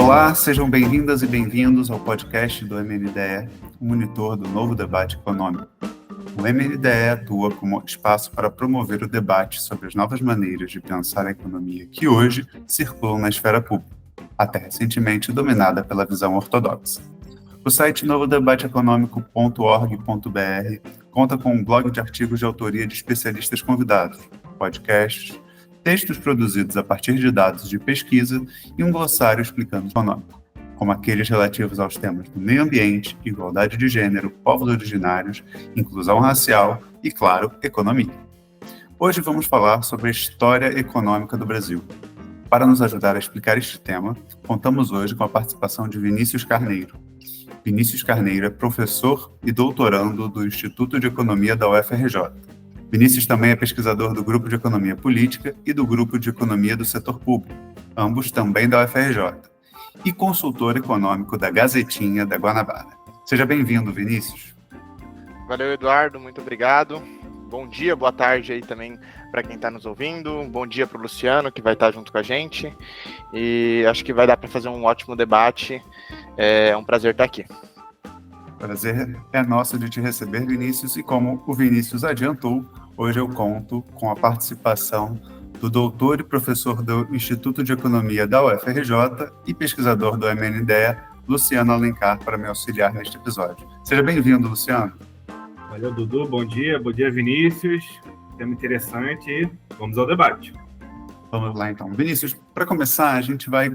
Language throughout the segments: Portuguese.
Olá, sejam bem-vindas e bem-vindos ao podcast do MNDE, o monitor do novo debate econômico. O MNDE atua como espaço para promover o debate sobre as novas maneiras de pensar a economia que hoje circulam na esfera pública, até recentemente dominada pela visão ortodoxa. O site novodebateeconômico.org.br conta com um blog de artigos de autoria de especialistas convidados, podcasts, textos produzidos a partir de dados de pesquisa e um glossário explicando o econômico, como aqueles relativos aos temas do meio ambiente, igualdade de gênero, povos originários, inclusão racial e, claro, economia. Hoje vamos falar sobre a história econômica do Brasil. Para nos ajudar a explicar este tema, contamos hoje com a participação de Vinícius Carneiro. Vinícius Carneiro é professor e doutorando do Instituto de Economia da UFRJ. Vinícius também é pesquisador do Grupo de Economia Política e do Grupo de Economia do Setor Público, ambos também da UFRJ, e consultor econômico da Gazetinha da Guanabara. Seja bem-vindo, Vinícius. Valeu, Eduardo, muito obrigado. Bom dia, boa tarde aí também para quem está nos ouvindo. Bom dia para o Luciano, que vai estar junto com a gente. E acho que vai dar para fazer um ótimo debate. É um prazer estar aqui. Prazer é nosso de te receber, Vinícius, e como o Vinícius adiantou, hoje eu conto com a participação do doutor e professor do Instituto de Economia da UFRJ e pesquisador do MNDE, Luciano Alencar, para me auxiliar neste episódio. Seja bem-vindo, Luciano. Valeu, Dudu. Bom dia, Vinícius. Tema interessante. Vamos ao debate. Vamos lá, então. Vinícius, para começar, a gente vai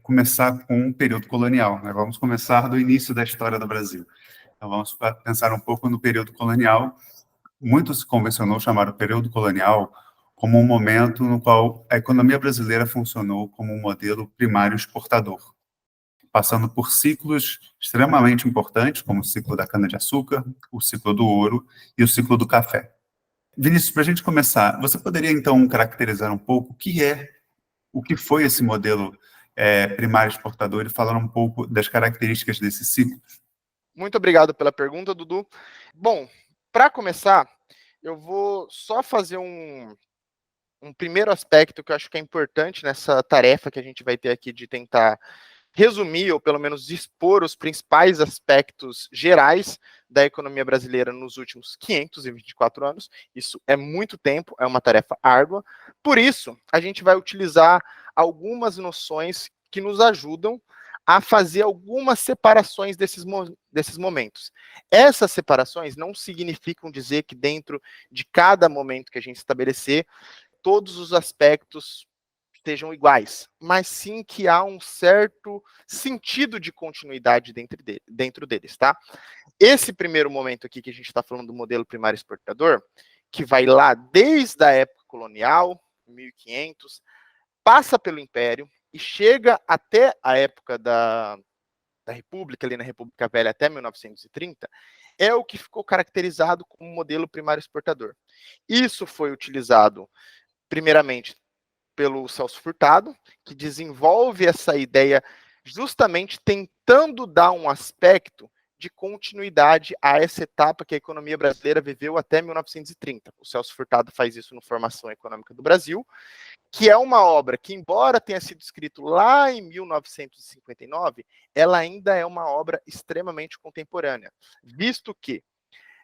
começar com o período colonial, né? Vamos começar do início da história do Brasil. Então, vamos pensar um pouco no período colonial. Muito se convencionou chamar o período colonial como um momento no qual a economia brasileira funcionou como um modelo primário exportador, passando por ciclos extremamente importantes, como o ciclo da cana-de-açúcar, o ciclo do ouro e o ciclo do café. Vinícius, para a gente começar, você poderia, então, caracterizar um pouco o que foi esse modelo primário exportador e falar um pouco das características desses ciclos? Muito obrigado pela pergunta, Dudu. Bom, para começar, eu vou só fazer um primeiro aspecto que eu acho que é importante nessa tarefa que a gente vai ter aqui de tentar resumir, ou pelo menos expor os principais aspectos gerais da economia brasileira nos últimos 524 anos. Isso é muito tempo, é uma tarefa árdua. Por isso, a gente vai utilizar algumas noções que nos ajudam a fazer algumas separações desses momentos. Essas separações não significam dizer que dentro de cada momento que a gente estabelecer, todos os aspectos sejam iguais, mas sim que há um certo sentido de continuidade dentro deles, tá? Esse primeiro momento aqui que a gente está falando do modelo primário exportador, que vai lá desde a época colonial, 1500, passa pelo Império e chega até a época da República, ali na República Velha, até 1930, é o que ficou caracterizado como modelo primário exportador. Isso foi utilizado, primeiramente, pelo Celso Furtado, que desenvolve essa ideia justamente tentando dar um aspecto de continuidade a essa etapa que a economia brasileira viveu até 1930. O Celso Furtado faz isso no Formação Econômica do Brasil, que é uma obra que, embora tenha sido escrito lá em 1959, ela ainda é uma obra extremamente contemporânea, visto que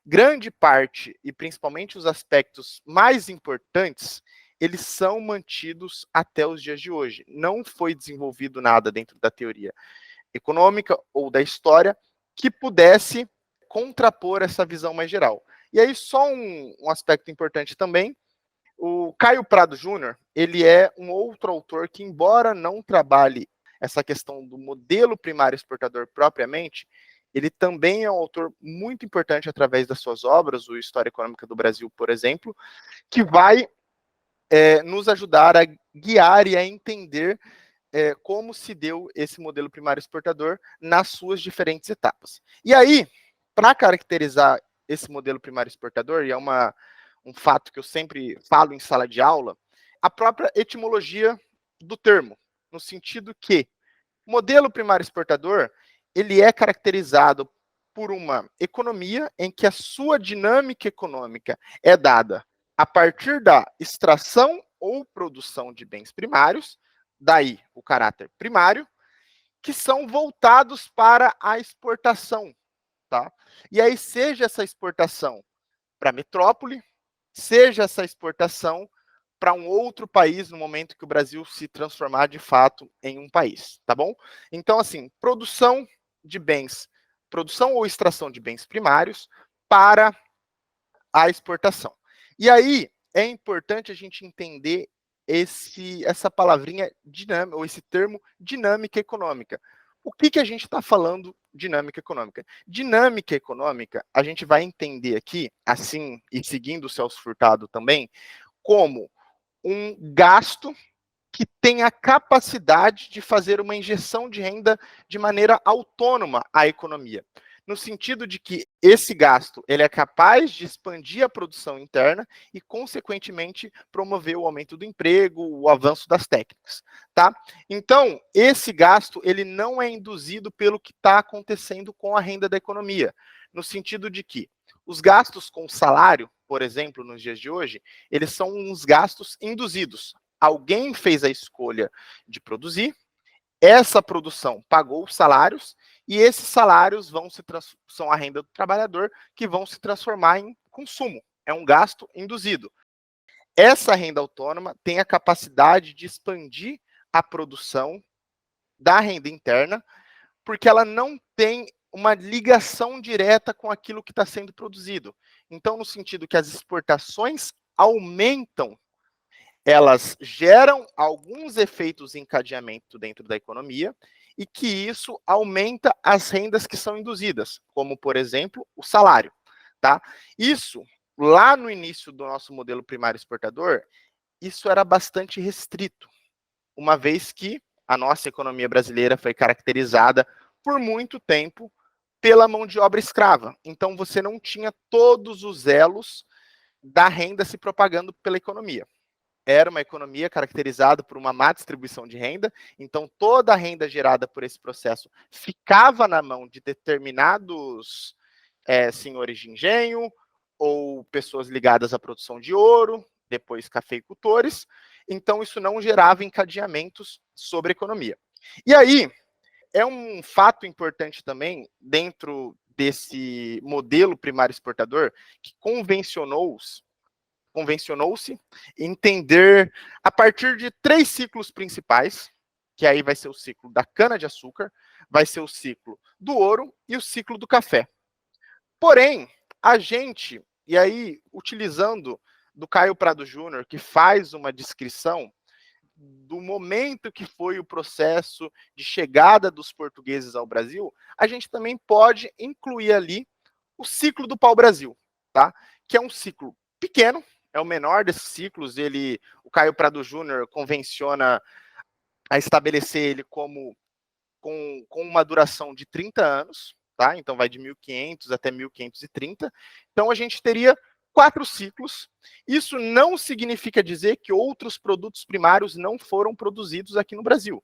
grande parte, e principalmente os aspectos mais importantes, eles são mantidos até os dias de hoje. Não foi desenvolvido nada dentro da teoria econômica ou da história que pudesse contrapor essa visão mais geral. E aí, só um aspecto importante também, o Caio Prado Júnior, ele é um outro autor que, embora não trabalhe essa questão do modelo primário exportador propriamente, ele também é um autor muito importante através das suas obras, o História Econômica do Brasil, por exemplo, que vai nos ajudar a guiar e a entender como se deu esse modelo primário exportador nas suas diferentes etapas. E aí, para caracterizar esse modelo primário exportador, e é um fato que eu sempre falo em sala de aula, a própria etimologia do termo, no sentido que o modelo primário exportador, ele é caracterizado por uma economia em que a sua dinâmica econômica é dada a partir da extração ou produção de bens primários, daí o caráter primário, que são voltados para a exportação, tá? E aí, seja essa exportação para metrópole, seja essa exportação para um outro país no momento que o Brasil se transformar de fato em um país, tá bom? Então, assim, produção de bens, produção ou extração de bens primários para a exportação. E aí é importante a gente entender essa palavrinha dinâmica, ou esse termo dinâmica econômica. O que a gente está falando dinâmica econômica? Dinâmica econômica, a gente vai entender aqui, assim, e seguindo o Celso Furtado também, como um gasto que tem a capacidade de fazer uma injeção de renda de maneira autônoma à economia, no sentido de que esse gasto ele é capaz de expandir a produção interna e, consequentemente, promover o aumento do emprego, o avanço das técnicas, tá? Então, esse gasto ele não é induzido pelo que está acontecendo com a renda da economia, no sentido de que os gastos com salário, por exemplo, nos dias de hoje, eles são uns gastos induzidos. Alguém fez a escolha de produzir, essa produção pagou os salários, e esses salários são a renda do trabalhador, que vão se transformar em consumo. É um gasto induzido. Essa renda autônoma tem a capacidade de expandir a produção da renda interna, porque ela não tem uma ligação direta com aquilo que está sendo produzido. Então, no sentido que as exportações aumentam, elas geram alguns efeitos em encadeamento dentro da economia e que isso aumenta as rendas que são induzidas, como, por exemplo, o salário, tá? Isso, lá no início do nosso modelo primário exportador, isso era bastante restrito, uma vez que a nossa economia brasileira foi caracterizada por muito tempo pela mão de obra escrava. Então, você não tinha todos os elos da renda se propagando pela economia. Era uma economia caracterizada por uma má distribuição de renda, então toda a renda gerada por esse processo ficava na mão de determinados senhores de engenho ou pessoas ligadas à produção de ouro, depois cafeicultores, então isso não gerava encadeamentos sobre a economia. E aí, é um fato importante também, dentro desse modelo primário exportador, que convencionou-se entender a partir de 3 ciclos principais, que aí vai ser o ciclo da cana-de-açúcar, vai ser o ciclo do ouro e o ciclo do café. Porém, a gente, e aí utilizando do Caio Prado Júnior, que faz uma descrição do momento que foi o processo de chegada dos portugueses ao Brasil, a gente também pode incluir ali o ciclo do pau-brasil, tá? Que é um ciclo pequeno, é o menor desses ciclos, o Caio Prado Júnior convenciona a estabelecer ele como com uma duração de 30 anos, tá? Então vai de 1500 até 1530. Então a gente teria 4 ciclos. Isso não significa dizer que outros produtos primários não foram produzidos aqui no Brasil.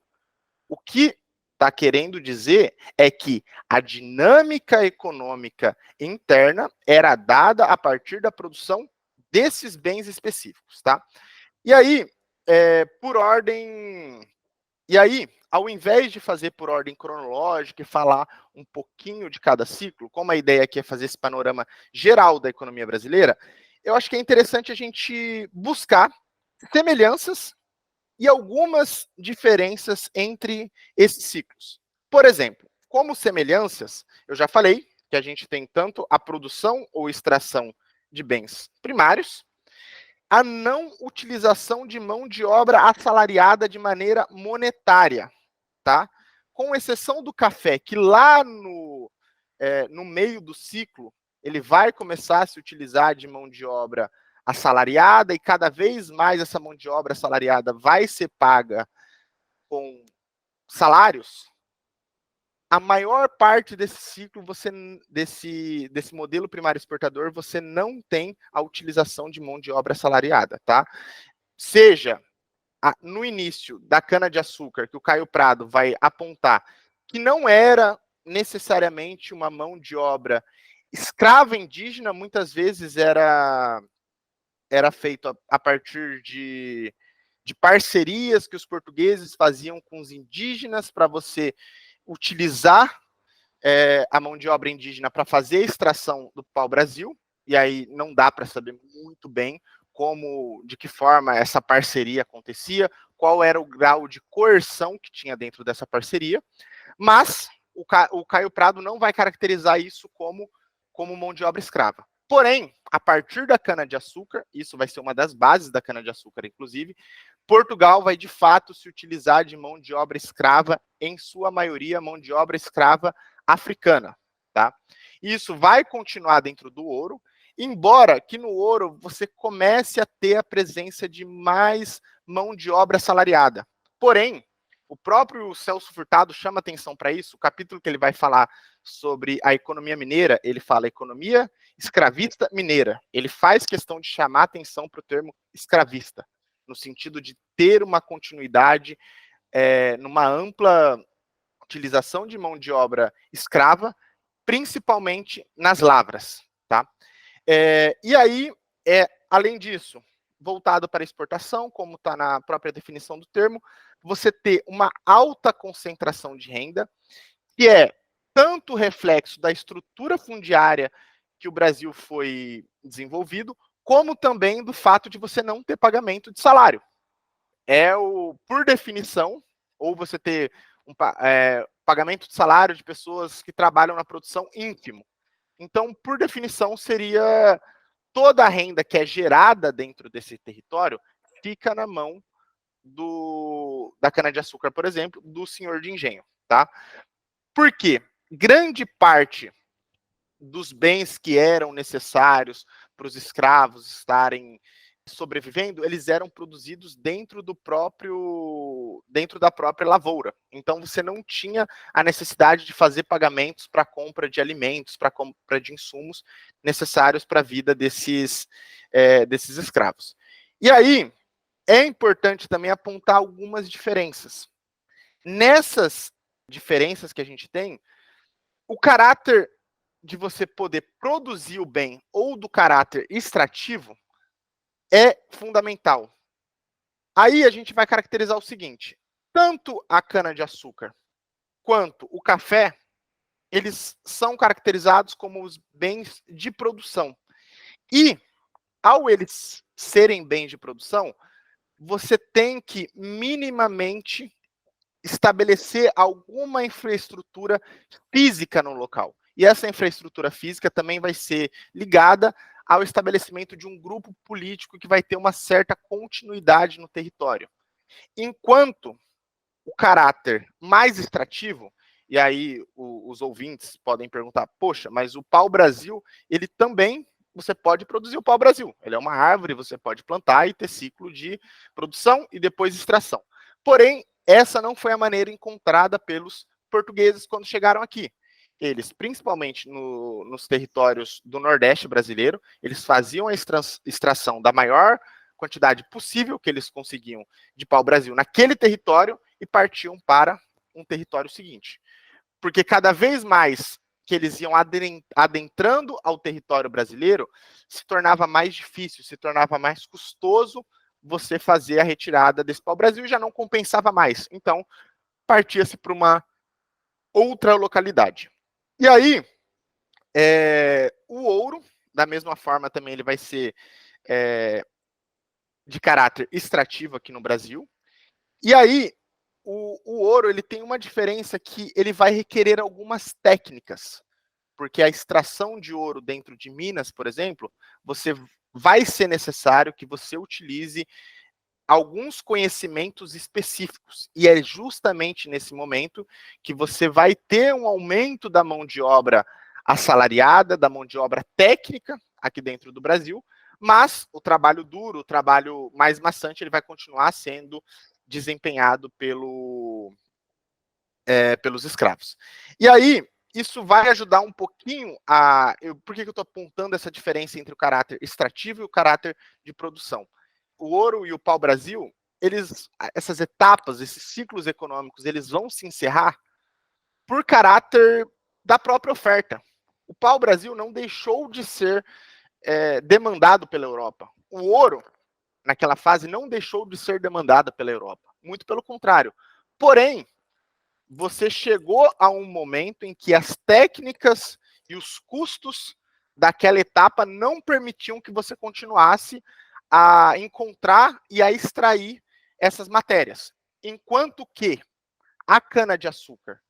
O que está querendo dizer é que a dinâmica econômica interna era dada a partir da produção desses bens específicos, tá? E aí, por ordem... E aí, ao invés de fazer por ordem cronológica e falar um pouquinho de cada ciclo, como a ideia aqui é fazer esse panorama geral da economia brasileira, eu acho que é interessante a gente buscar semelhanças e algumas diferenças entre esses ciclos. Por exemplo, como semelhanças, eu já falei que a gente tem tanto a produção ou extração de bens primários, a não utilização de mão de obra assalariada de maneira monetária, tá? Com exceção do café, que lá no meio do ciclo, ele vai começar a se utilizar de mão de obra assalariada, e cada vez mais essa mão de obra assalariada vai ser paga com salários. A maior parte desse ciclo, desse modelo primário exportador, você não tem a utilização de mão de obra assalariada, tá? Seja no início da cana-de-açúcar, que o Caio Prado vai apontar, que não era necessariamente uma mão de obra escrava indígena, muitas vezes era feito a partir de parcerias que os portugueses faziam com os indígenas para você utilizar a mão de obra indígena para fazer a extração do pau-brasil, e aí não dá para saber muito bem de que forma essa parceria acontecia, qual era o grau de coerção que tinha dentro dessa parceria, mas o Caio Prado não vai caracterizar isso como mão de obra escrava. Porém, a partir da cana-de-açúcar, isso vai ser uma das bases da cana-de-açúcar, inclusive, Portugal vai de fato se utilizar de mão de obra escrava, em sua maioria, mão de obra escrava africana, tá? Isso vai continuar dentro do ouro, embora que no ouro você comece a ter a presença de mais mão de obra assalariada. Porém, o próprio Celso Furtado chama atenção para isso. O capítulo que ele vai falar sobre a economia mineira, ele fala economia escravista mineira. Ele faz questão de chamar atenção para o termo escravista, no sentido de ter uma continuidade numa ampla utilização de mão de obra escrava, principalmente nas lavras, tá? E aí, além disso, voltado para exportação, como está na própria definição do termo, você ter uma alta concentração de renda, que é tanto reflexo da estrutura fundiária que o Brasil foi desenvolvido, como também do fato de você não ter pagamento de salário. Por definição, ou você ter pagamento de salário de pessoas que trabalham na produção ínfimo. Então, por definição, seria toda a renda que é gerada dentro desse território fica na mão da cana-de-açúcar, por exemplo, do senhor de engenho, tá? Por quê? Grande parte dos bens que eram necessários para os escravos estarem sobrevivendo, eles eram produzidos dentro da própria lavoura. Então você não tinha a necessidade de fazer pagamentos para compra de alimentos, para compra de insumos necessários para a vida desses escravos. E aí é importante também apontar algumas diferenças. Nessas diferenças que a gente tem, o caráter de você poder produzir o bem ou do caráter extrativo é fundamental. Aí a gente vai caracterizar o seguinte: tanto a cana-de-açúcar quanto o café, eles são caracterizados como os bens de produção. E, ao eles serem bens de produção, você tem que minimamente estabelecer alguma infraestrutura física no local. E essa infraestrutura física também vai ser ligada ao estabelecimento de um grupo político que vai ter uma certa continuidade no território. Enquanto o caráter mais extrativo, e aí os ouvintes podem perguntar, poxa, mas o pau-brasil, ele também, você pode produzir o pau-brasil. Ele é uma árvore, você pode plantar e ter ciclo de produção e depois extração. Porém, essa não foi a maneira encontrada pelos portugueses quando chegaram aqui. Eles, principalmente nos territórios do Nordeste brasileiro, eles faziam a extração da maior quantidade possível que eles conseguiam de pau-brasil naquele território e partiam para um território seguinte. Porque cada vez mais que eles iam adentrando ao território brasileiro, se tornava mais difícil, se tornava mais custoso você fazer a retirada desse pau-brasil e já não compensava mais. Então, partia-se para uma outra localidade. E aí, o ouro, da mesma forma, também ele vai ser de caráter extrativo aqui no Brasil. E aí, o ouro ele tem uma diferença que ele vai requerer algumas técnicas, porque a extração de ouro dentro de Minas, por exemplo, vai ser necessário que você utilize alguns conhecimentos específicos. E é justamente nesse momento que você vai ter um aumento da mão de obra assalariada, da mão de obra técnica aqui dentro do Brasil, mas o trabalho duro, o trabalho mais maçante, ele vai continuar sendo desempenhado pelos escravos. E aí, isso vai ajudar um pouquinho por que eu estou apontando essa diferença entre o caráter extrativo e o caráter de produção? O ouro e o pau-brasil, essas etapas, esses ciclos econômicos, eles vão se encerrar por caráter da própria oferta. O pau-brasil não deixou de ser demandado pela Europa. O ouro, naquela fase, não deixou de ser demandado pela Europa. Muito pelo contrário. Porém, você chegou a um momento em que as técnicas e os custos daquela etapa não permitiam que você continuasse a encontrar e a extrair essas matérias. Enquanto que a cana-de-açúcar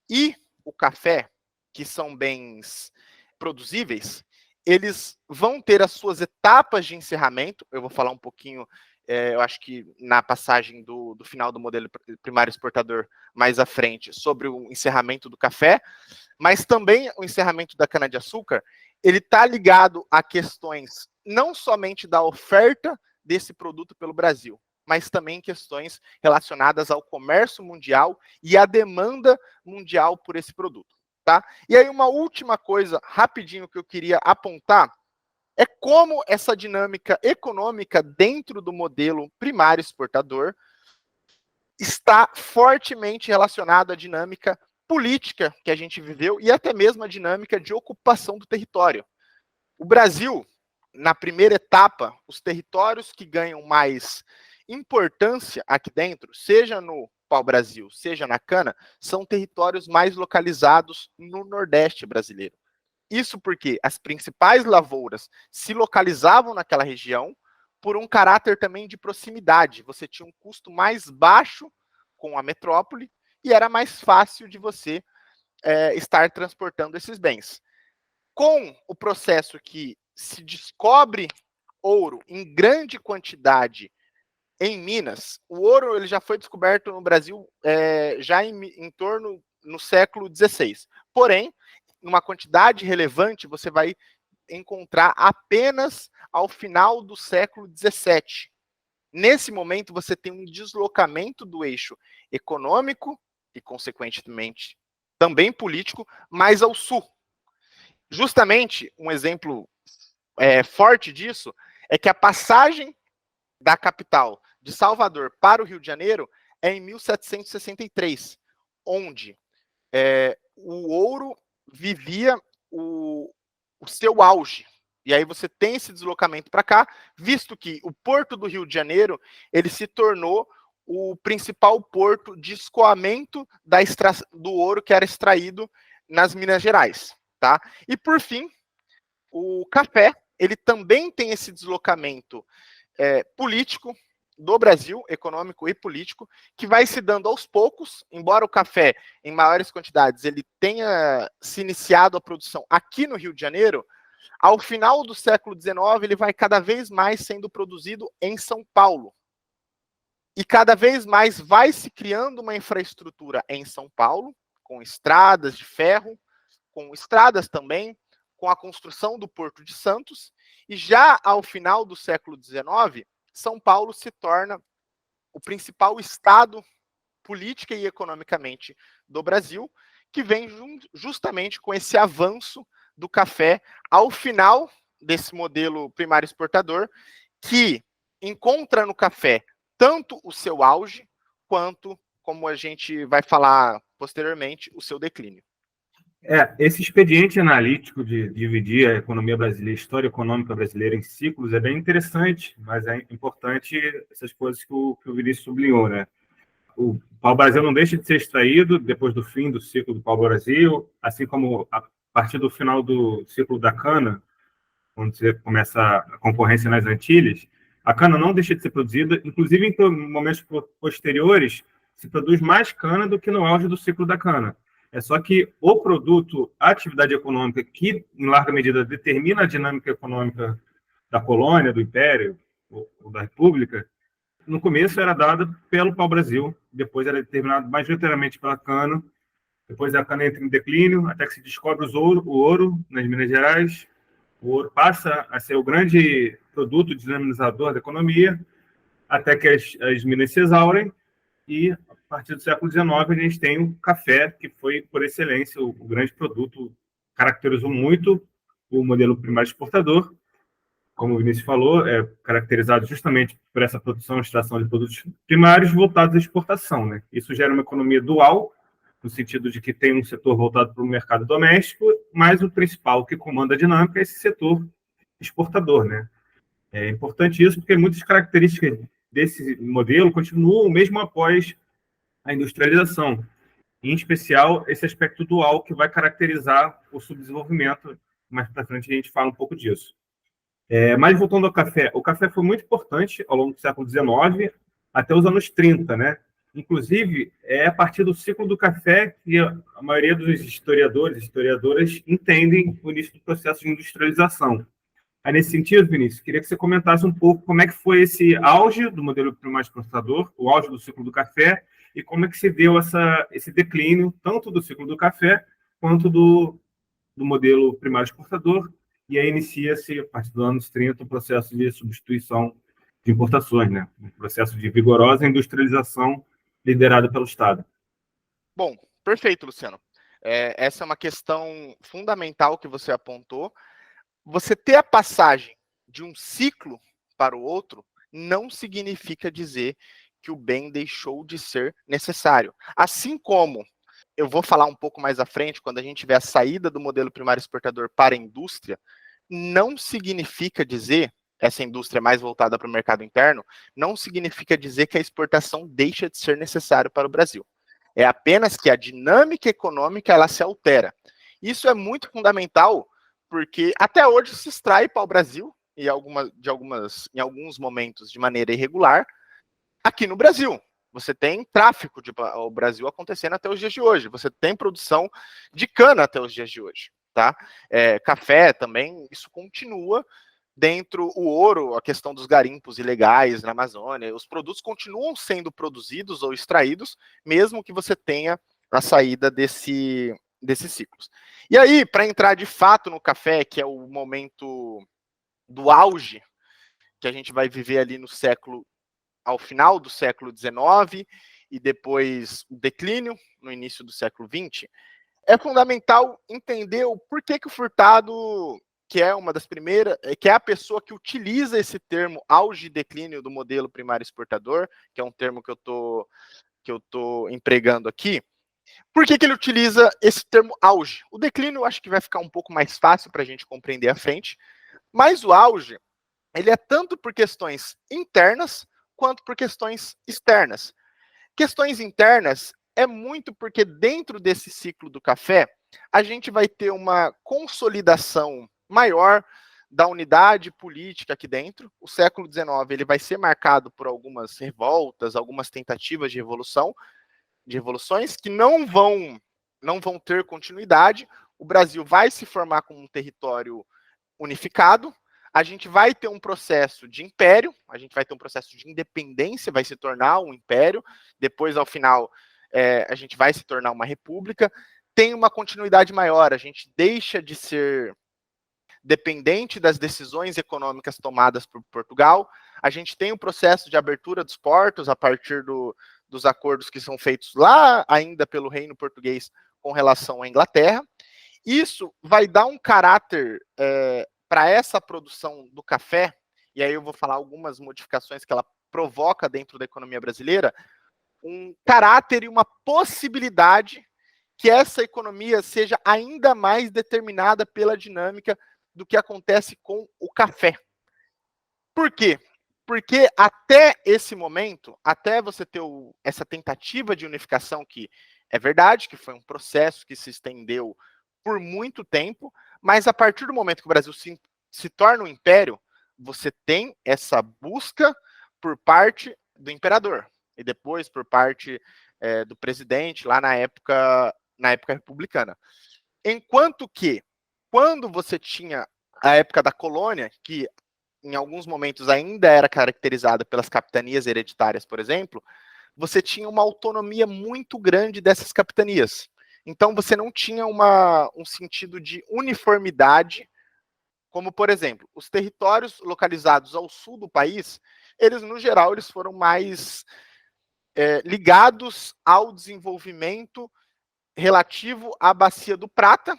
e o café, que são bens produzíveis, eles vão ter as suas etapas de encerramento. Eu vou falar um pouquinho, eu acho que na passagem do final do modelo primário exportador mais à frente, sobre o encerramento do café, mas também o encerramento da cana-de-açúcar, ele está ligado a questões não somente da oferta desse produto pelo Brasil, mas também questões relacionadas ao comércio mundial e à demanda mundial por esse produto, tá? E aí uma última coisa, rapidinho, que eu queria apontar, é como essa dinâmica econômica dentro do modelo primário exportador está fortemente relacionada à dinâmica política que a gente viveu e até mesmo a dinâmica de ocupação do território. O Brasil, na primeira etapa, os territórios que ganham mais importância aqui dentro, seja no pau-brasil, seja na cana, são territórios mais localizados no Nordeste brasileiro. Isso porque as principais lavouras se localizavam naquela região por um caráter também de proximidade. Você tinha um custo mais baixo com a metrópole e era mais fácil de você estar transportando esses bens. Com o processo que se descobre ouro em grande quantidade em Minas, o ouro ele já foi descoberto no Brasil já em torno no século XVI. Porém, numa quantidade relevante, você vai encontrar apenas ao final do século XVII. Nesse momento, você tem um deslocamento do eixo econômico e, consequentemente, também político, mais ao sul. Justamente, um exemplo forte disso é que a passagem da capital de Salvador para o Rio de Janeiro é em 1763, onde o ouro vivia o seu auge. E aí você tem esse deslocamento para cá, visto que o Porto do Rio de Janeiro ele se tornou o principal porto de escoamento do ouro que era extraído nas Minas Gerais. Tá? E, por fim, o café ele também tem esse deslocamento político do Brasil, econômico e político, que vai se dando aos poucos, embora o café, em maiores quantidades, ele tenha se iniciado a produção aqui no Rio de Janeiro, ao final do século XIX, ele vai cada vez mais sendo produzido em São Paulo. E cada vez mais vai se criando uma infraestrutura em São Paulo, com estradas de ferro, com estradas também, com a construção do Porto de Santos, e já ao final do século XIX, São Paulo se torna o principal estado política e economicamente do Brasil, que vem justamente com esse avanço do café ao final desse modelo primário exportador, que encontra no café tanto o seu auge, quanto, como a gente vai falar posteriormente, o seu declínio. Esse expediente analítico de dividir a economia brasileira, a história econômica brasileira em ciclos é bem interessante, mas é importante essas coisas que o Vinícius sublinhou, né? O pau-brasil não deixa de ser extraído depois do fim do ciclo do pau-brasil, assim como a partir do final do ciclo da cana, quando você começa a concorrência nas Antilhas, a cana não deixa de ser produzida, inclusive em momentos posteriores, se produz mais cana do que no auge do ciclo da cana. É só que o produto, a atividade econômica, que em larga medida determina a dinâmica econômica da colônia, do império ou da república, no começo era dada pelo pau-brasil, depois era determinado majoritariamente pela cana, depois a cana entra em declínio, até que se descobre o ouro nas Minas Gerais, o ouro passa a ser o grande produto dinamizador da economia, até que as minas se exaurem, e a partir do século XIX a gente tem o café, que foi, por excelência, o grande produto, caracterizou muito o modelo primário exportador, como o Vinícius falou, é caracterizado justamente por essa produção e extração de produtos primários voltados à exportação, né? Isso gera uma economia dual, no sentido de que tem um setor voltado para o mercado doméstico, mas o principal que comanda a dinâmica é esse setor exportador, né? É importante isso porque muitas características desse modelo continuam mesmo após a industrialização. em especial esse aspecto dual que vai caracterizar o subdesenvolvimento. Mais para frente a gente fala um pouco disso. Mas voltando ao café, o café foi muito importante ao longo do século XIX até os anos 30, né? Inclusive, é a partir do ciclo do café que a maioria dos historiadores e historiadoras entendem o início do processo de industrialização. Aí, nesse sentido, Vinícius, queria que você comentasse um pouco como é que foi esse auge do modelo primário exportador, o auge do ciclo do café, e como é que se deu esse declínio, tanto do ciclo do café, quanto do modelo primário exportador, e aí inicia-se, a partir dos anos 30, o processo de substituição de importações, né? Um processo de vigorosa industrialização liderado pelo Estado. Bom, perfeito, Luciano. Essa é uma questão fundamental que você apontou. Você ter a passagem de um ciclo para o outro não significa dizer que o bem deixou de ser necessário. Assim como eu vou falar um pouco mais à frente, quando a gente vê a saída do modelo primário exportador para a indústria, não significa dizer, essa indústria mais voltada para o mercado interno, não significa dizer que a exportação deixa de ser necessário para o Brasil. É apenas que a dinâmica econômica ela se altera. Isso é muito fundamental, porque até hoje se extrai para o Brasil, em alguns momentos de maneira irregular, aqui no Brasil. Você tem tráfico ao Brasil acontecendo até os dias de hoje. Você tem produção de cana até os dias de hoje. Tá? Café também, isso continua dentro o ouro, a questão dos garimpos ilegais na Amazônia. Os produtos continuam sendo produzidos ou extraídos, mesmo que você tenha a saída desses ciclos. E aí, para entrar de fato no café, que é o momento do auge que a gente vai viver ali ao final do século XIX e depois o declínio no início do século XX, é fundamental entender o porquê que o Furtado, que é uma das primeiras, que é a pessoa que utiliza esse termo auge e declínio do modelo primário exportador, que é um termo que eu tô empregando aqui. Por que ele utiliza esse termo auge? O declínio eu acho que vai ficar um pouco mais fácil para a gente compreender à frente, mas o auge, ele é tanto por questões internas quanto por questões externas. Questões internas é muito porque dentro desse ciclo do café, a gente vai ter uma consolidação maior da unidade política aqui dentro. O século XIX ele vai ser marcado por algumas revoltas, algumas tentativas de revoluções que não vão ter continuidade. O Brasil vai se formar como um território unificado. A gente vai ter um processo de império, a gente vai ter um processo de independência, vai se tornar um império, depois, ao final, a gente vai se tornar uma república, tem uma continuidade maior, a gente deixa de ser dependente das decisões econômicas tomadas por Portugal, a gente tem o processo de abertura dos portos a partir dos acordos que são feitos lá ainda pelo Reino Português com relação à Inglaterra. Isso vai dar um caráter para essa produção do café, e aí eu vou falar algumas modificações que ela provoca dentro da economia brasileira, um caráter e uma possibilidade que essa economia seja ainda mais determinada pela dinâmica do que acontece com o café. Por quê? Porque até esse momento, até você ter essa tentativa de unificação, que é verdade, que foi um processo que se estendeu por muito tempo, mas a partir do momento que o Brasil se torna um império, você tem essa busca por parte do imperador e depois por parte do presidente lá na época republicana. Enquanto que, quando você tinha a época da colônia, que em alguns momentos ainda era caracterizada pelas capitanias hereditárias, por exemplo, você tinha uma autonomia muito grande dessas capitanias. Então, você não tinha um sentido de uniformidade, como, por exemplo, os territórios localizados ao sul do país, eles, no geral, eles foram mais ligados ao desenvolvimento relativo à Bacia do Prata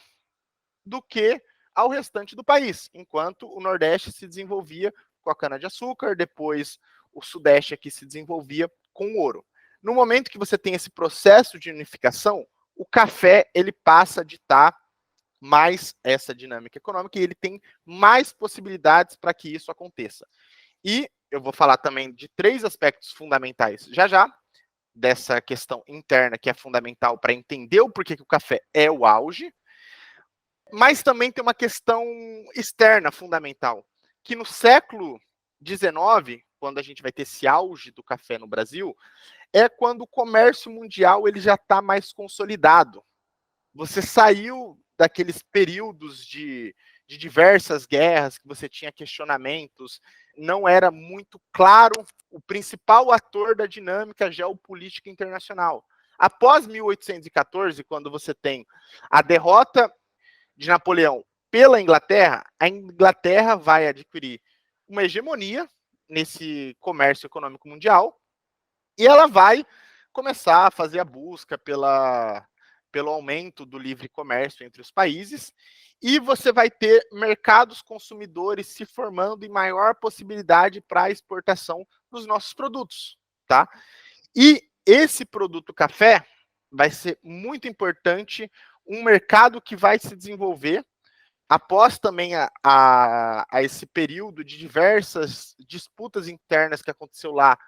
do que ao restante do país, enquanto o Nordeste se desenvolvia com a cana-de-açúcar, depois o Sudeste aqui se desenvolvia com o ouro. No momento que você tem esse processo de unificação, o café ele passa a ditar mais essa dinâmica econômica e ele tem mais possibilidades para que isso aconteça. E eu vou falar também de 3 aspectos fundamentais já já. dessa questão interna que é fundamental para entender o porquê que o café é o auge, mas também tem uma questão externa fundamental, que no século XIX, quando a gente vai ter esse auge do café no Brasil, é quando o comércio mundial ele já está mais consolidado. Você saiu daqueles períodos de diversas guerras, que você tinha questionamentos, não era muito claro o principal ator da dinâmica geopolítica internacional. Após 1814, quando você tem a derrota de Napoleão pela Inglaterra, a Inglaterra vai adquirir uma hegemonia nesse comércio econômico mundial e ela vai começar a fazer a busca pelo aumento do livre comércio entre os países, e você vai ter mercados consumidores se formando em maior possibilidade para a exportação dos nossos produtos, tá? E esse produto café vai ser muito importante, um mercado que vai se desenvolver após também a esse período de diversas disputas internas que aconteceu lá,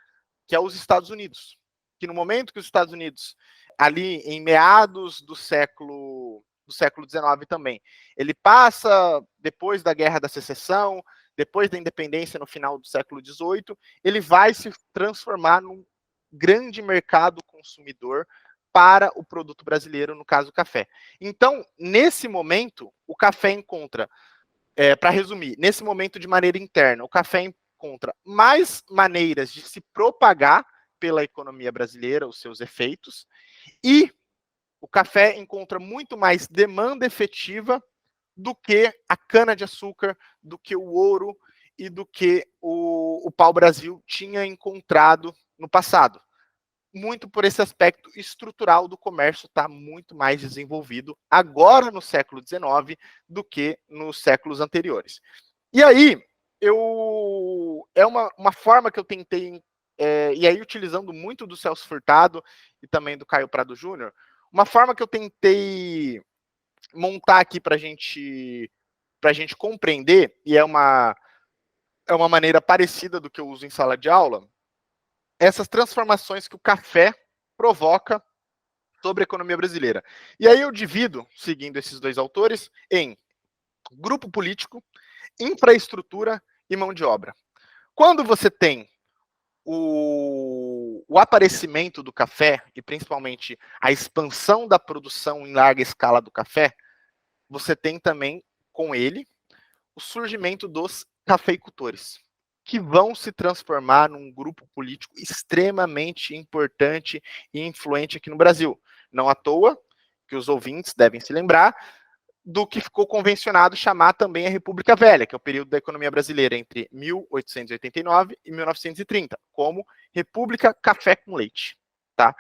que é os Estados Unidos. Que no momento que os Estados Unidos, ali em meados do século XIX também, ele passa, depois da Guerra da Secessão, depois da independência no final do século XVIII, ele vai se transformar num grande mercado consumidor para o produto brasileiro, no caso o café. Então, nesse momento, o café encontra, para resumir, nesse momento de maneira interna, o café encontra mais maneiras de se propagar pela economia brasileira, os seus efeitos, e o café encontra muito mais demanda efetiva do que a cana-de-açúcar, do que o ouro e do que o pau-brasil tinha encontrado no passado. Muito por esse aspecto estrutural do comércio estar muito mais desenvolvido agora no século XIX do que nos séculos anteriores. E aí, é uma forma que eu tentei, e aí utilizando muito do Celso Furtado e também do Caio Prado Júnior, uma forma que eu tentei montar aqui para a gente compreender, e é uma maneira parecida do que eu uso em sala de aula, essas transformações que o café provoca sobre a economia brasileira. E aí eu divido, seguindo esses dois autores, em grupo político, infraestrutura e mão de obra. Quando você tem o aparecimento do café, e principalmente a expansão da produção em larga escala do café, você tem também, com ele, o surgimento dos cafeicultores, que vão se transformar num grupo político extremamente importante e influente aqui no Brasil. Não à toa que os ouvintes devem se lembrar do que ficou convencionado chamar também a República Velha, que é o período da economia brasileira entre 1889 e 1930, como República Café com Leite. Tá?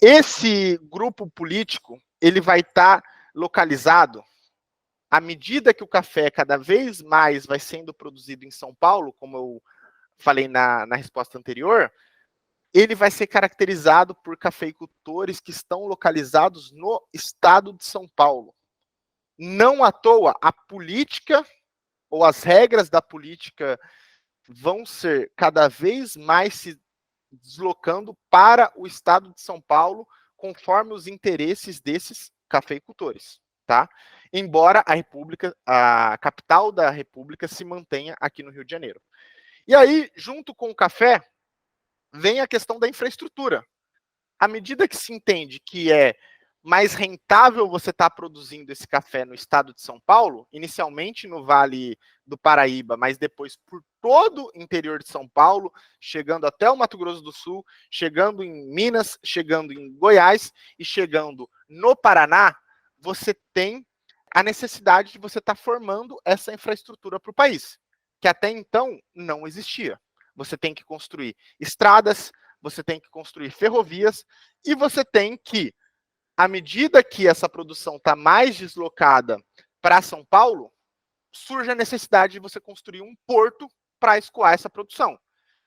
Esse grupo político ele vai estar localizado à medida que o café cada vez mais vai sendo produzido em São Paulo, como eu falei na resposta anterior, ele vai ser caracterizado por cafeicultores que estão localizados no estado de São Paulo. Não à toa, a política ou as regras da política vão ser cada vez mais se deslocando para o estado de São Paulo, conforme os interesses desses cafeicultores. Tá? Embora a capital da República se mantenha aqui no Rio de Janeiro. E aí, junto com o café, vem a questão da infraestrutura. À medida que se entende que é mais rentável você estar produzindo esse café no estado de São Paulo, inicialmente no Vale do Paraíba, mas depois por todo o interior de São Paulo, chegando até o Mato Grosso do Sul, chegando em Minas, chegando em Goiás e chegando no Paraná, você tem a necessidade de você estar formando essa infraestrutura para o país, que até então não existia. Você tem que construir estradas, você tem que construir ferrovias, e você tem que, à medida que essa produção está mais deslocada para São Paulo, surge a necessidade de você construir um porto para escoar essa produção.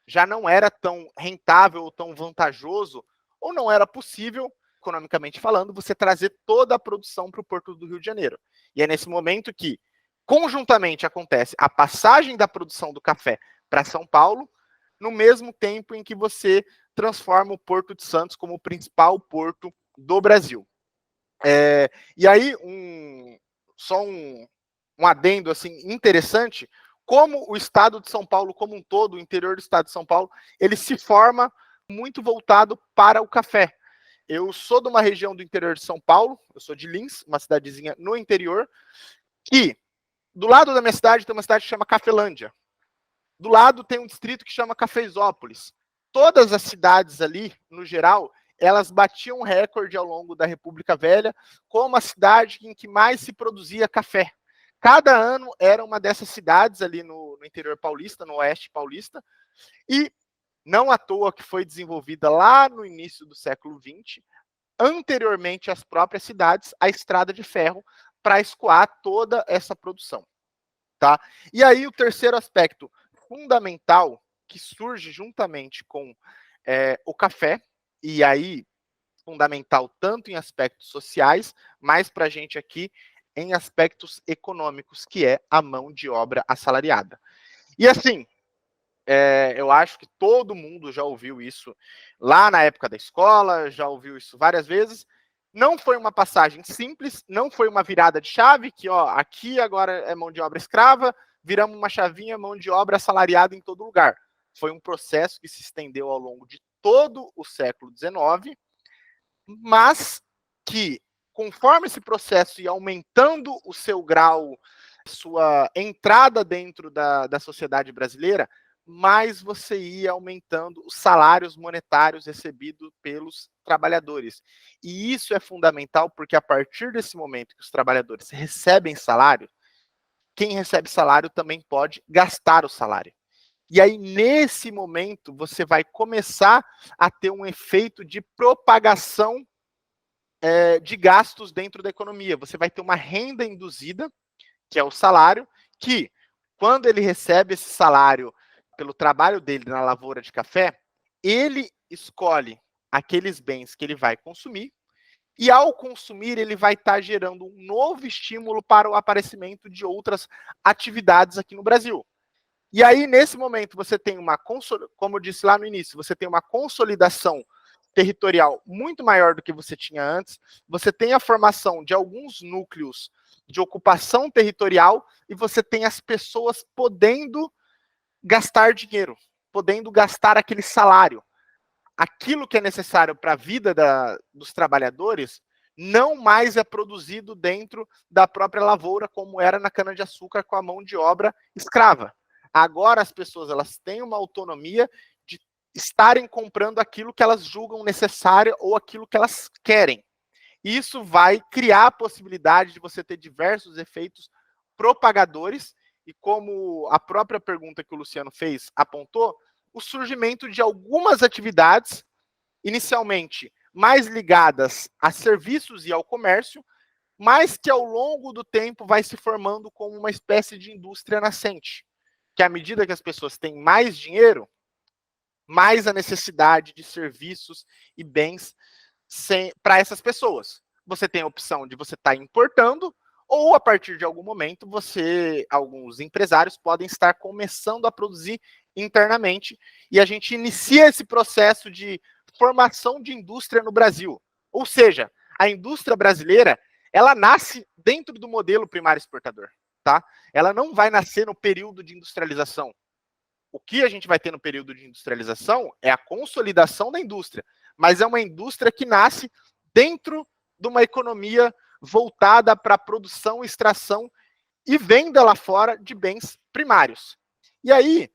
Já não era tão rentável ou tão vantajoso, ou não era possível, economicamente falando, você trazer toda a produção para o Porto do Rio de Janeiro. E é nesse momento que, conjuntamente, acontece a passagem da produção do café para São Paulo, no mesmo tempo em que você transforma o Porto de Santos como o principal porto do Brasil. E aí, um adendo assim, interessante, como o estado de São Paulo como um todo, o interior do estado de São Paulo, ele se forma muito voltado para o café. Eu sou de uma região do interior de São Paulo, eu sou de Lins, uma cidadezinha no interior, que do lado da minha cidade tem uma cidade que chama Cafelândia. Do lado tem um distrito que chama Cafezópolis. Todas as cidades ali, no geral, elas batiam recorde ao longo da República Velha como a cidade em que mais se produzia café. Cada ano era uma dessas cidades ali no interior paulista, no oeste paulista, e não à toa que foi desenvolvida lá no início do século XX, anteriormente às próprias cidades, a estrada de ferro para escoar toda essa produção. Tá? E aí o terceiro aspecto fundamental que surge juntamente com o café, e aí fundamental tanto em aspectos sociais, mas para a gente aqui em aspectos econômicos, que é a mão de obra assalariada. E assim, eu acho que todo mundo já ouviu isso lá na época da escola, já ouviu isso várias vezes. Não foi uma passagem simples, não foi uma virada de chave, que aqui agora é mão de obra escrava, viramos uma chavinha, mão de obra assalariada em todo lugar. Foi um processo que se estendeu ao longo de todo o século XIX, mas que, conforme esse processo ia aumentando o seu grau, sua entrada dentro da sociedade brasileira, mais você ia aumentando os salários monetários recebidos pelos trabalhadores. E isso é fundamental porque a partir desse momento que os trabalhadores recebem salário, quem recebe salário também pode gastar o salário. E aí, nesse momento, você vai começar a ter um efeito de propagação de gastos dentro da economia. Você vai ter uma renda induzida, que é o salário, que, quando ele recebe esse salário pelo trabalho dele na lavoura de café, ele escolhe aqueles bens que ele vai consumir, e ao consumir, ele vai estar gerando um novo estímulo para o aparecimento de outras atividades aqui no Brasil. E aí, nesse momento, você tem como eu disse lá no início, você tem uma consolidação territorial muito maior do que você tinha antes, você tem a formação de alguns núcleos de ocupação territorial e você tem as pessoas podendo gastar dinheiro, podendo gastar aquele salário. Aquilo que é necessário para a vida dos trabalhadores não mais é produzido dentro da própria lavoura, como era na cana-de-açúcar com a mão de obra escrava. Agora as pessoas elas têm uma autonomia de estarem comprando aquilo que elas julgam necessário ou aquilo que elas querem. Isso vai criar a possibilidade de você ter diversos efeitos propagadores e, como a própria pergunta que o Luciano fez apontou, o surgimento de algumas atividades, inicialmente mais ligadas a serviços e ao comércio, mas que ao longo do tempo vai se formando como uma espécie de indústria nascente. Que à medida que as pessoas têm mais dinheiro, mais a necessidade de serviços e bens para essas pessoas. Você tem a opção de você estar importando, ou a partir de algum momento, alguns empresários podem estar começando a produzir internamente, e a gente inicia esse processo de formação de indústria no Brasil. Ou seja, a indústria brasileira, ela nasce dentro do modelo primário exportador, tá? Ela não vai nascer no período de industrialização. O que a gente vai ter no período de industrialização é a consolidação da indústria, mas é uma indústria que nasce dentro de uma economia voltada para a produção, extração e venda lá fora de bens primários. E aí,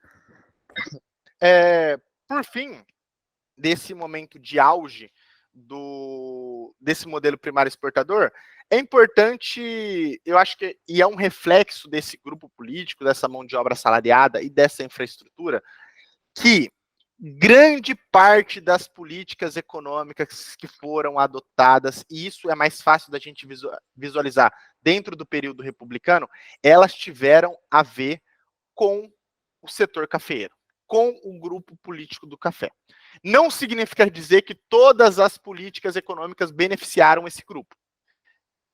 por fim, desse momento de auge desse modelo primário exportador, é importante, eu acho que, e é um reflexo desse grupo político, dessa mão de obra assalariada e dessa infraestrutura, que grande parte das políticas econômicas que foram adotadas, e isso é mais fácil da gente visualizar dentro do período republicano, elas tiveram a ver com o setor cafeeiro, com o grupo político do café. Não significa dizer que todas as políticas econômicas beneficiaram esse grupo.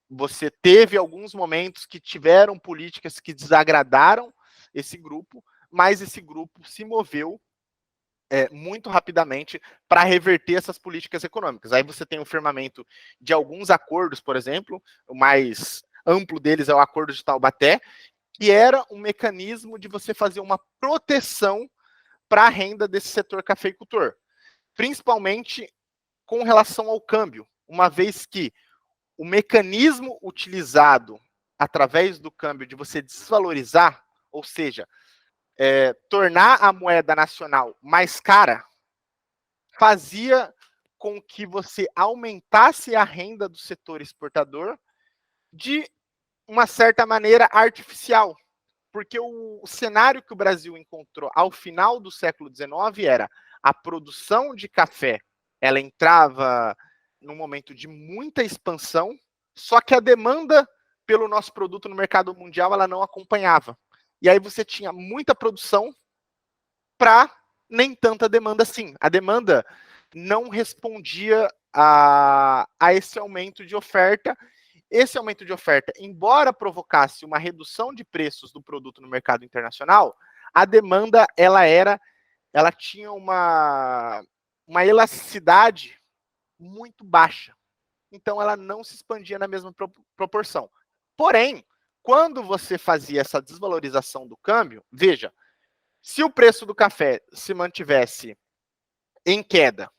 Você teve alguns momentos que tiveram políticas que desagradaram esse grupo, mas esse grupo se moveu muito rapidamente para reverter essas políticas econômicas. Aí você tem o firmamento de alguns acordos, por exemplo, o mais amplo deles é o Acordo de Taubaté, que era um mecanismo de você fazer uma proteção para a renda desse setor cafeicultor, principalmente com relação ao câmbio, uma vez que o mecanismo utilizado através do câmbio de você desvalorizar, ou seja, tornar a moeda nacional mais cara, fazia com que você aumentasse a renda do setor exportador de uma certa maneira artificial. Porque o cenário que o Brasil encontrou ao final do século XIX era a produção de café, ela entrava num momento de muita expansão, só que a demanda pelo nosso produto no mercado mundial ela não acompanhava. E aí você tinha muita produção para nem tanta demanda assim. A demanda não respondia a esse aumento de oferta. Esse aumento de oferta, embora provocasse uma redução de preços do produto no mercado internacional, a demanda ela tinha uma elasticidade muito baixa. Então ela não se expandia na mesma proporção. Porém, quando você fazia essa desvalorização do câmbio, veja, se o preço do café se mantivesse em queda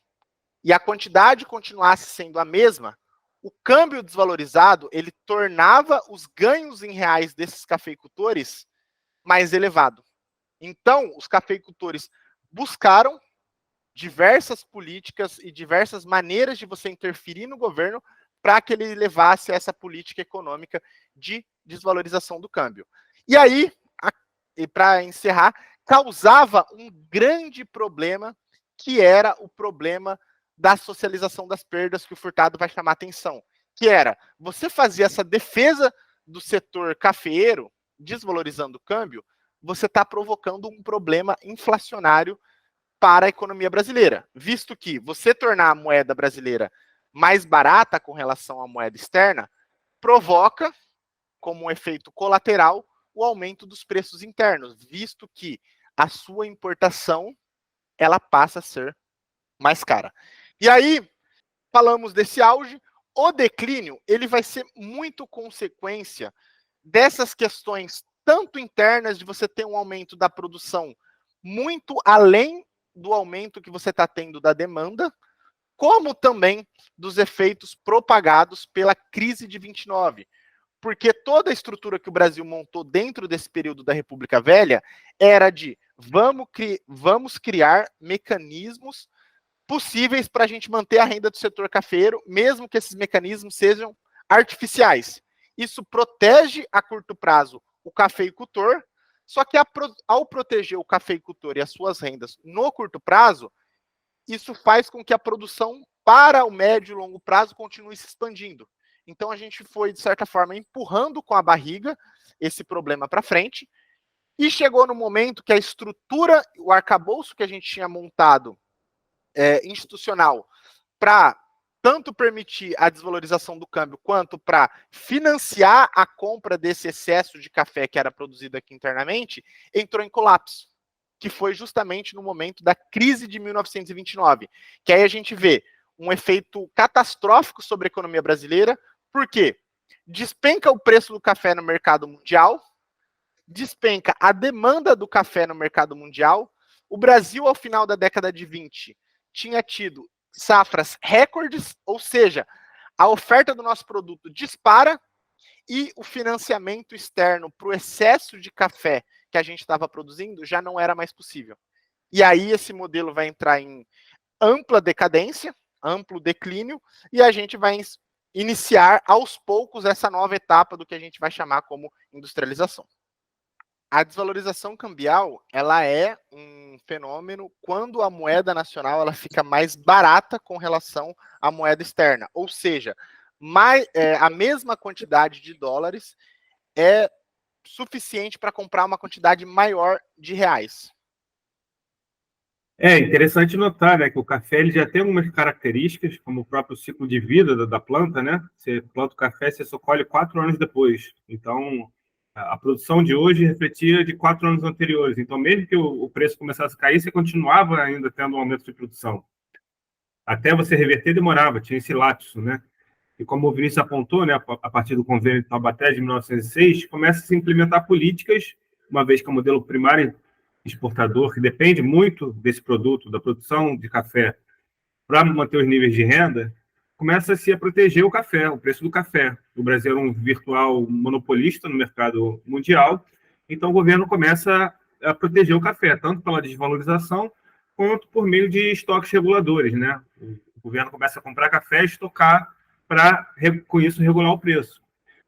e a quantidade continuasse sendo a mesma, o câmbio desvalorizado, ele tornava os ganhos em reais desses cafeicultores mais elevado. Então, os cafeicultores buscaram diversas políticas e diversas maneiras de você interferir no governo para que ele levasse a essa política econômica de desvalorização do câmbio. E aí, para encerrar, causava um grande problema, que era o problema da socialização das perdas, que o Furtado vai chamar atenção, que era, você fazia essa defesa do setor cafeeiro, desvalorizando o câmbio, você está provocando um problema inflacionário para a economia brasileira, visto que você tornar a moeda brasileira mais barata com relação à moeda externa, provoca, como um efeito colateral, o aumento dos preços internos, visto que a sua importação ela passa a ser mais cara. E aí, falamos desse auge, o declínio, ele vai ser muito consequência dessas questões, tanto internas, de você ter um aumento da produção muito além do aumento que você está tendo da demanda, como também dos efeitos propagados pela crise de 29. Porque toda a estrutura que o Brasil montou dentro desse período da República Velha era de vamos criar mecanismos possíveis para a gente manter a renda do setor cafeiro, mesmo que esses mecanismos sejam artificiais. Isso protege a curto prazo o cafeicultor, só que ao proteger o cafeicultor e as suas rendas no curto prazo, isso faz com que a produção para o médio e longo prazo continue se expandindo. Então a gente foi, de certa forma, empurrando com a barriga esse problema para frente, e chegou no momento que a estrutura, o arcabouço que a gente tinha montado institucional para tanto permitir a desvalorização do câmbio quanto para financiar a compra desse excesso de café que era produzido aqui internamente, entrou em colapso, que foi justamente no momento da crise de 1929, que aí a gente vê um efeito catastrófico sobre a economia brasileira, porque despenca o preço do café no mercado mundial, despenca a demanda do café no mercado mundial. O Brasil, ao final da década de 20, tinha tido safras recordes, ou seja, a oferta do nosso produto dispara e o financiamento externo para o excesso de café que a gente estava produzindo já não era mais possível. E aí esse modelo vai entrar em ampla decadência, amplo declínio, e a gente vai iniciar aos poucos essa nova etapa do que a gente vai chamar como industrialização. A desvalorização cambial, ela é um fenômeno quando a moeda nacional ela fica mais barata com relação à moeda externa. Ou seja, a mesma quantidade de dólares é suficiente para comprar uma quantidade maior de reais. É interessante notar, né, que o café ele já tem algumas características, como o próprio ciclo de vida da planta, né? Você planta o café, você só colhe 4 anos depois. Então, A produção de hoje refletia de 4 anos anteriores. Então, mesmo que o preço começasse a cair, você continuava ainda tendo um aumento de produção. Até você reverter, demorava, tinha esse lapso, né? E como o Vinícius apontou, né, a partir do Convênio de Taubaté de 1906, começa a se implementar políticas, uma vez que o modelo primário exportador, que depende muito desse produto, da produção de café, para manter os níveis de renda, começa-se a proteger o café, o preço do café. O Brasil era um virtual monopolista no mercado mundial, então o governo começa a proteger o café, tanto pela desvalorização, quanto por meio de estoques reguladores, né? O governo começa a comprar café e estocar para, com isso, regular o preço.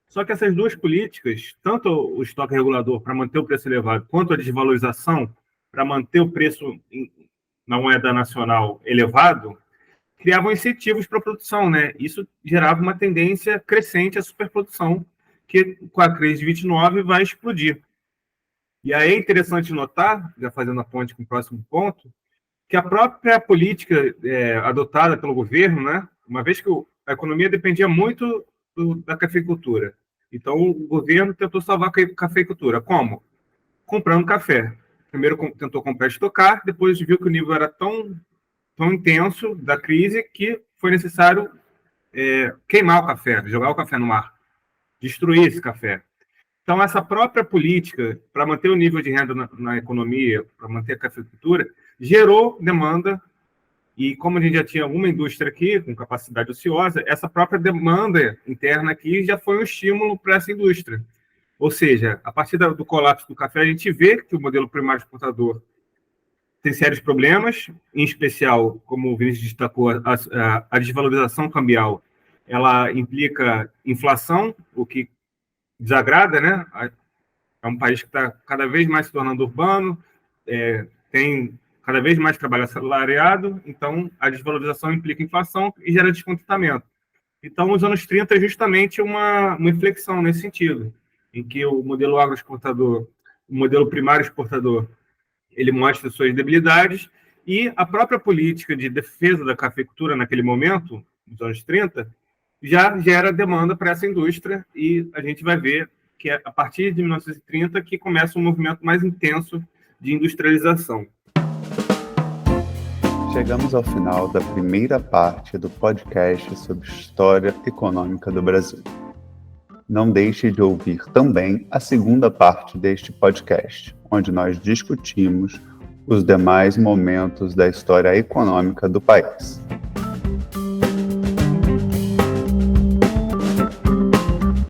Só que essas duas políticas, tanto o estoque regulador para manter o preço elevado, quanto a desvalorização para manter o preço na moeda nacional elevado, criavam incentivos para a produção, né? Isso gerava uma tendência crescente à superprodução, que com a crise de 29 vai explodir. E aí é interessante notar, já fazendo a ponte com o próximo ponto, que a própria política adotada pelo governo, né? Uma vez que a economia dependia muito da cafeicultura, então o governo tentou salvar a cafeicultura. Como? Comprando café. Primeiro tentou comprar e estocar, depois viu que o nível era tão intenso da crise que foi necessário queimar o café, jogar o café no mar, destruir esse café. Então, essa própria política, para manter o nível de renda na economia, para manter a cafeicultura, gerou demanda, e como a gente já tinha alguma indústria aqui, com capacidade ociosa, essa própria demanda interna aqui já foi um estímulo para essa indústria. Ou seja, a partir do colapso do café, a gente vê que o modelo primário exportador tem sérios problemas, em especial, como o Vinícius destacou, a desvalorização cambial, ela implica inflação, o que desagrada, né? É um país que está cada vez mais se tornando urbano, tem cada vez mais trabalho assalariado, então a desvalorização implica inflação e gera descontentamento. Então, os anos 30 é justamente uma inflexão nesse sentido, em que o modelo agroexportador, o modelo primário exportador, ele mostra suas debilidades, e a própria política de defesa da cafeicultura naquele momento, nos anos 30, já gera demanda para essa indústria, e a gente vai ver que é a partir de 1930 que começa um movimento mais intenso de industrialização. Chegamos ao final da primeira parte do podcast sobre história econômica do Brasil. Não deixe de ouvir também a segunda parte deste podcast, onde nós discutimos os demais momentos da história econômica do país.